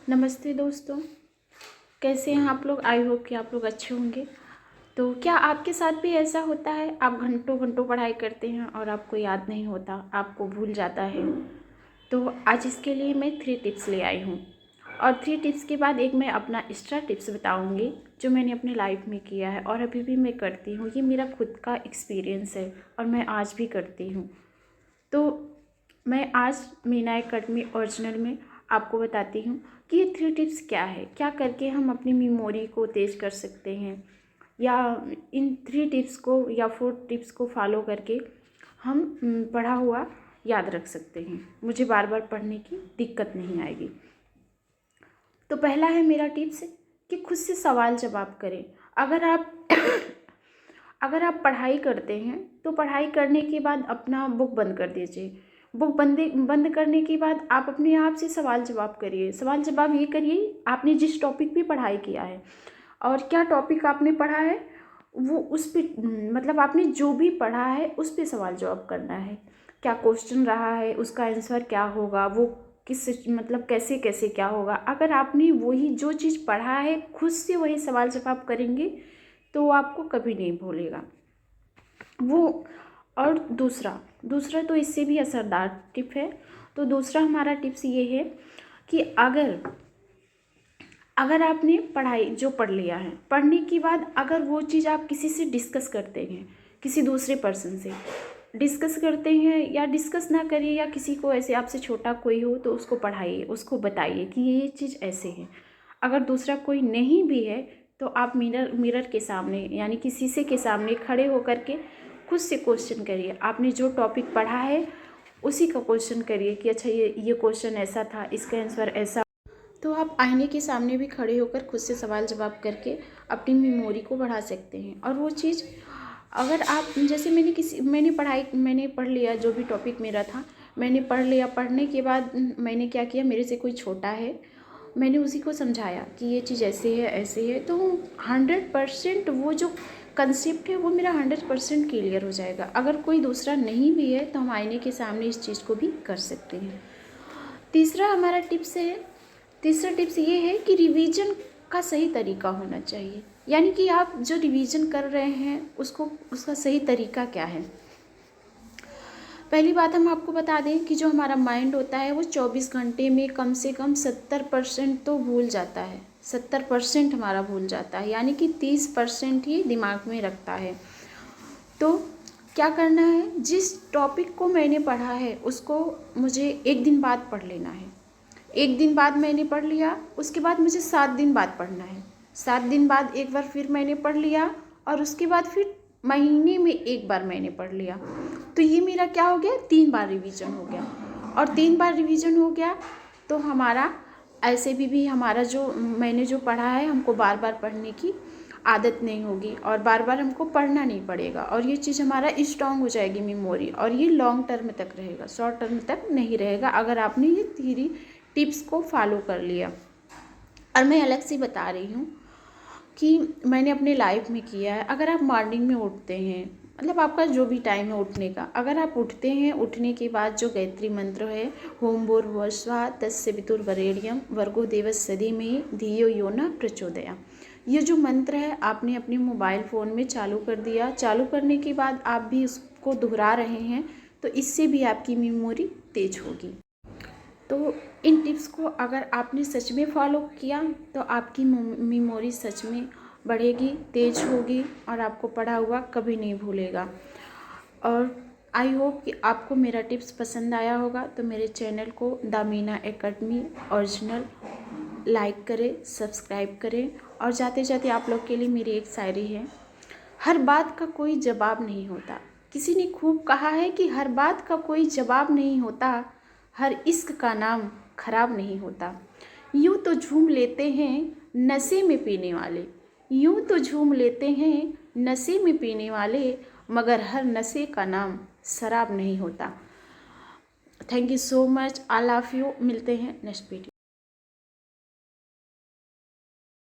नमस्ते दोस्तों, कैसे हैं आप लोग। आई होप कि आप लोग अच्छे होंगे। तो क्या आपके साथ भी ऐसा होता है, आप घंटों घंटों पढ़ाई करते हैं और आपको याद नहीं होता, आपको भूल जाता है। तो आज इसके लिए मैं 3 टिप्स ले आई हूँ और 3 टिप्स के बाद एक मैं अपना एक्स्ट्रा टिप्स बताऊँगी जो मैंने अपनी लाइफ में किया है और अभी भी मैं करती हूँ। ये मेरा खुद का एक्सपीरियंस है और मैं आज भी करती हूँ। तो मैं आज मीना एकेडमी ओरिजिनल में आपको बताती हूँ कि ये 3 टिप्स क्या है, क्या करके हम अपनी मेमोरी को तेज़ कर सकते हैं, या इन 3 टिप्स को या 4 टिप्स को फॉलो करके हम पढ़ा हुआ याद रख सकते हैं। मुझे बार बार पढ़ने की दिक्कत नहीं आएगी। तो पहला है मेरा टिप्स कि खुद से सवाल जवाब करें। अगर आप अगर आप पढ़ाई करते हैं तो पढ़ाई करने के बाद अपना बुक बंद कर दीजिए। बुक बंद करने के बाद आप अपने आप से सवाल जवाब करिए। सवाल जवाब ये करिए, आपने जिस टॉपिक पे पढ़ाई किया है और क्या टॉपिक आपने पढ़ा है, वो उस पे मतलब आपने जो भी पढ़ा है उस पे सवाल जवाब करना है। क्या क्वेश्चन रहा है, उसका आंसर क्या होगा, वो किस मतलब कैसे कैसे क्या होगा। अगर आपने वही जो चीज़ पढ़ा है खुद से वही सवाल जवाब करेंगे तो आपको कभी नहीं भूलेगा वो। और दूसरा तो इससे भी असरदार टिप है। तो दूसरा हमारा टिप्स ये है कि अगर आपने पढ़ाई जो पढ़ लिया है, पढ़ने के बाद अगर वो चीज़ आप किसी से डिस्कस करते हैं, किसी दूसरे पर्सन से डिस्कस करते हैं, या डिस्कस ना करिए, या किसी को ऐसे आपसे छोटा कोई हो तो उसको पढ़ाइए, उसको बताइए कि ये चीज़ ऐसे है। अगर दूसरा कोई नहीं भी है तो आप मिरर के सामने यानी कि शीशे के सामने खड़े होकर के खुद से क्वेश्चन करिए। आपने जो टॉपिक पढ़ा है उसी का क्वेश्चन करिए कि अच्छा ये क्वेश्चन ऐसा था, इसका आंसर ऐसा। तो आप आईने के सामने भी खड़े होकर खुद से सवाल जवाब करके अपनी मेमोरी को बढ़ा सकते हैं। और वो चीज़ अगर आप जैसे मैंने पढ़ लिया, जो भी टॉपिक मेरा था मैंने पढ़ लिया। पढ़ने के बाद मैंने क्या किया, मेरे से कोई छोटा है, मैंने उसी को समझाया कि ये चीज़ ऐसे है। तो 100% वो जो कंसेप्ट है वो मेरा 100% क्लियर हो जाएगा। अगर कोई दूसरा नहीं भी है तो हम आईने के सामने इस चीज़ को भी कर सकते हैं। तीसरा टिप्स ये है कि रिवीजन का सही तरीका होना चाहिए। यानी कि आप जो रिवीजन कर रहे हैं उसका सही तरीका क्या है। पहली बात हम आपको बता दें कि जो हमारा माइंड होता है वो 24 घंटे में कम से कम 70% तो भूल जाता है। 70% हमारा भूल जाता है, यानी कि 30% ही दिमाग में रखता है। तो क्या करना है, जिस टॉपिक को मैंने पढ़ा है उसको मुझे 1 दिन बाद पढ़ लेना है। 1 दिन बाद मैंने पढ़ लिया, उसके बाद मुझे 7 दिन बाद पढ़ना है। 7 दिन बाद एक बार फिर मैंने पढ़ लिया और उसके बाद फिर महीने में 1 बार मैंने पढ़ लिया। तो ये मेरा क्या हो गया, 3 बार रिवीजन हो गया। और 3 बार रिवीजन हो गया तो हमारा ऐसे भी हमारा जो मैंने जो पढ़ा है हमको बार बार पढ़ने की आदत नहीं होगी और बार बार हमको पढ़ना नहीं पड़ेगा। और ये चीज़ हमारा स्ट्रॉन्ग हो जाएगी मेमोरी, और ये लॉन्ग टर्म तक रहेगा, शॉर्ट टर्म तक नहीं रहेगा अगर आपने ये 3 टिप्स को फॉलो कर लिया। और मैं अलग से बता रही हूँ कि मैंने अपने लाइफ में किया है। अगर आप मॉर्निंग में उठते हैं, मतलब आपका जो भी टाइम है उठने का, अगर आप उठते हैं, उठने के बाद जो गायत्री मंत्र है, होम भूर्भुवः स्वः तस्य वितुर्वरेण्यं भर्गो देवस्य धीमहि धियो यो न प्रचोदयात्, ये जो मंत्र है आपने अपने मोबाइल फ़ोन में चालू कर दिया। चालू करने के बाद आप भी उसको दोहरा रहे हैं तो इससे भी आपकी मेमोरी तेज होगी। तो इन टिप्स को अगर आपने सच में फॉलो किया तो आपकी मेमोरी सच में बढ़ेगी, तेज होगी और आपको पढ़ा हुआ कभी नहीं भूलेगा। और आई होप कि आपको मेरा टिप्स पसंद आया होगा। तो मेरे चैनल को the Meena academy original like करें, सब्सक्राइब करें। और जाते जाते आप लोग के लिए मेरी एक शायरी है, हर बात का कोई जवाब नहीं होता। किसी ने खूब कहा है कि हर बात का कोई जवाब नहीं होता, हर इश्क का नाम खराब नहीं होता। यूँ तो झूम लेते हैं नशे में पीने वाले, यूँ तो झूम लेते हैं नशे में पीने वाले, मगर हर नशे का नाम शराब नहीं होता। Thank you so much, I love you. मिलते हैं नेक्स्ट वीडियो।